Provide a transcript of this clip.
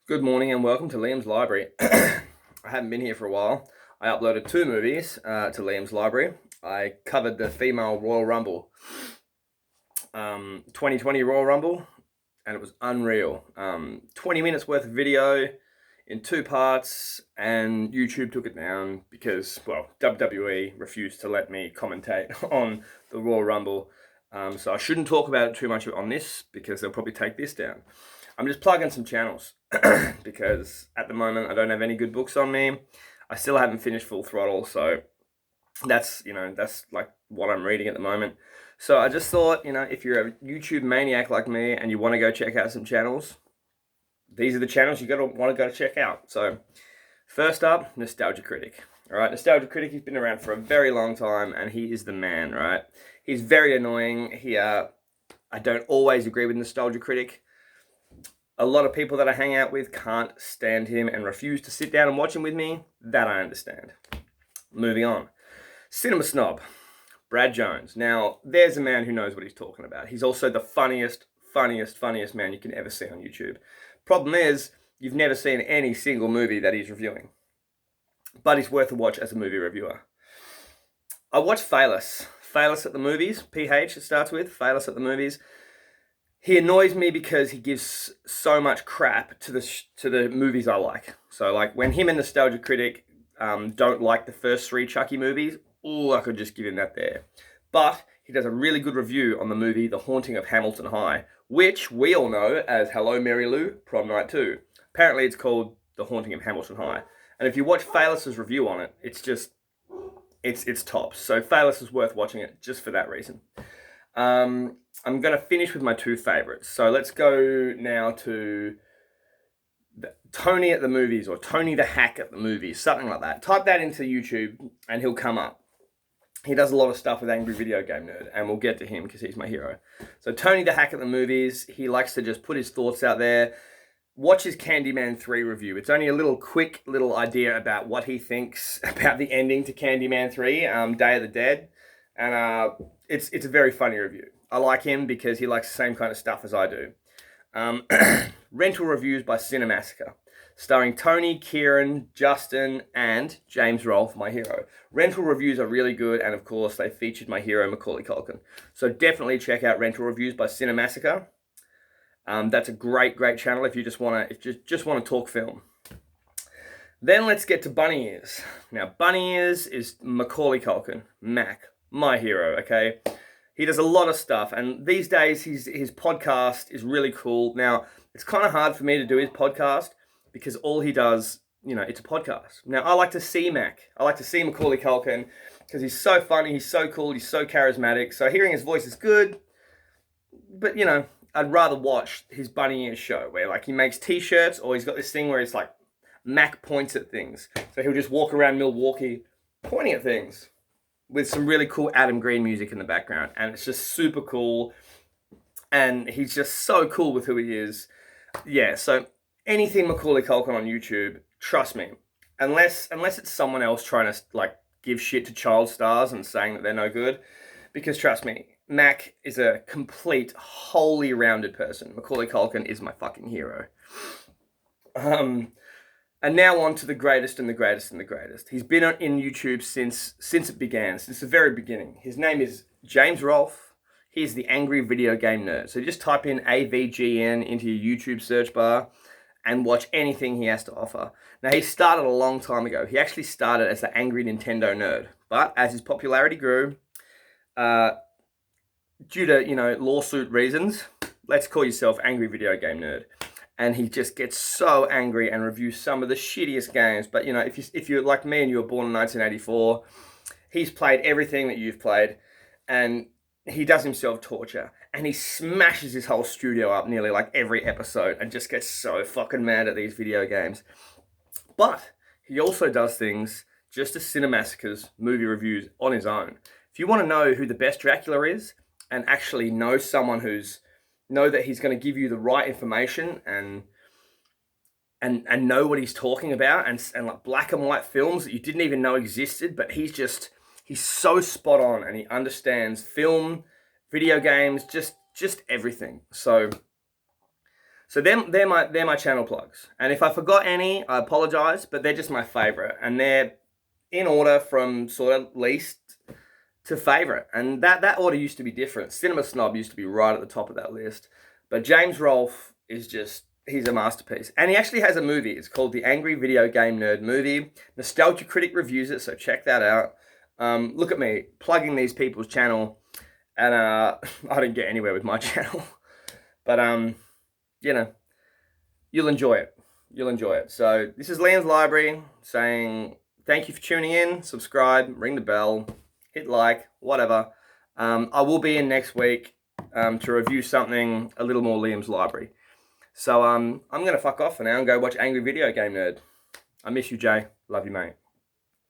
Good morning and welcome to Liam's Library. I haven't been here for a while. I uploaded 2 movies to Liam's Library. I covered the female Royal Rumble, 2020 Royal Rumble, and it was unreal. 20 minutes worth of video in 2 parts, and YouTube took it down because, well, WWE refused to let me commentate on the Royal Rumble. So I shouldn't talk about it too much on this because they'll probably take this down. I'm just plugging some channels because at the moment I don't have any good books on me. I still haven't finished Full Throttle, so that's like what I'm reading at the moment. So I just thought, if you're a YouTube maniac like me and you want to go check out some channels, these are the channels you want to go check out. So first up, Nostalgia Critic. All right, Nostalgia Critic, he's been around for a very long time and he is the man, right? He's very annoying. I don't always agree with Nostalgia Critic. A lot of people that I hang out with can't stand him and refuse to sit down and watch him with me. That I understand. Moving on. Cinema Snob, Brad Jones. Now, there's a man who knows what he's talking about. He's also the funniest man you can ever see on YouTube. Problem is, you've never seen any single movie that he's reviewing. But he's worth a watch as a movie reviewer. I watched Failus at the movies. PH it starts with, Failus at the movies. He annoys me because he gives so much crap to the movies I like. So like when him and Nostalgia Critic don't like the first 3 Chucky movies, I could just give him that there. But he does a really good review on the movie The Haunting of Hamilton High, which we all know as Hello Mary Lou, Prom Night 2. Apparently it's called The Haunting of Hamilton High. And if you watch Failus's review on it, it's tops. So Failus is worth watching it just for that reason. I'm going to finish with my 2 favorites. So let's go now to Tony at the Movies, or Tony the Hack at the Movies, something like that. Type that into YouTube and he'll come up. He does a lot of stuff with Angry Video Game Nerd, and we'll get to him because he's my hero. So Tony the Hack at the Movies, he likes to just put his thoughts out there. Watch his Candyman 3 review. It's only a quick little idea about what he thinks about the ending to Candyman 3, Day of the Dead. And it's a very funny review. I like him because he likes the same kind of stuff as I do. Rental Reviews by Cinemassacre, starring Tony, Kieran, Justin, and James Rolfe, my hero. Rental Reviews are really good, and of course, they featured my hero, Macaulay Culkin. So definitely check out Rental Reviews by Cinemassacre. That's a great channel if you just want to talk film. Then let's get to Bunny Ears. Now, Bunny Ears is Macaulay Culkin, Mac, my hero, okay? He does a lot of stuff, and these days his podcast is really cool. Now, it's kind of hard for me to do his podcast because all he does, it's a podcast. Now, I like to see Mac. I like to see Macaulay Culkin because he's so funny, he's so cool, he's so charismatic. So hearing his voice is good, but, I'd rather watch his Bunny Ears show where, like, he makes T-shirts, or he's got this thing where it's like Mac points at things. So he'll just walk around Milwaukee pointing at things with some really cool Adam Green music in the background. And it's just super cool. And he's just so cool with who he is. Yeah, so anything Macaulay Culkin on YouTube, trust me, unless it's someone else trying to, like, give shit to child stars and saying that they're no good. Because trust me, Mac is a complete, wholly rounded person. Macaulay Culkin is my fucking hero. And now on to the greatest and the greatest and the greatest. He's been in YouTube since it began, since the very beginning. His name is James Rolfe. He's the Angry Video Game Nerd. So just type in AVGN into your YouTube search bar and watch anything he has to offer. Now, he started a long time ago. He actually started as the Angry Nintendo Nerd. But as his popularity grew, due to, lawsuit reasons, let's call yourself Angry Video Game Nerd. And he just gets so angry and reviews some of the shittiest games. But, if you're like me and you were born in 1984, he's played everything that you've played. And he does himself torture. And he smashes his whole studio up nearly like every episode and just gets so fucking mad at these video games. But he also does things just as Cinemassacre's movie reviews on his own. If you want to know who the best Dracula is and actually know someone know that he's going to give you the right information and know what he's talking about, and like black and white films that you didn't even know existed, but he's so spot on, and he understands film, video games, just everything. So So they're my channel plugs. And if I forgot any, I apologize, but they're just my favorite. And they're in order from sort of least to favorite. And that order used to be different. Cinema Snob used to be right at the top of that list. But James Rolfe is just, he's a masterpiece. And he actually has a movie. It's called The Angry Video Game Nerd Movie. Nostalgia Critic reviews it, so check that out. Look at me, plugging these people's channel. And I didn't get anywhere with my channel. But, you know, you'll enjoy it. You'll enjoy it. So this is Liam's Library saying thank you for tuning in. Subscribe, ring the bell, hit like, whatever. I will be in next week to review something a little more Liam's Library. So I'm going to fuck off for now and go watch Angry Video Game Nerd. I miss you, Jay. Love you, mate.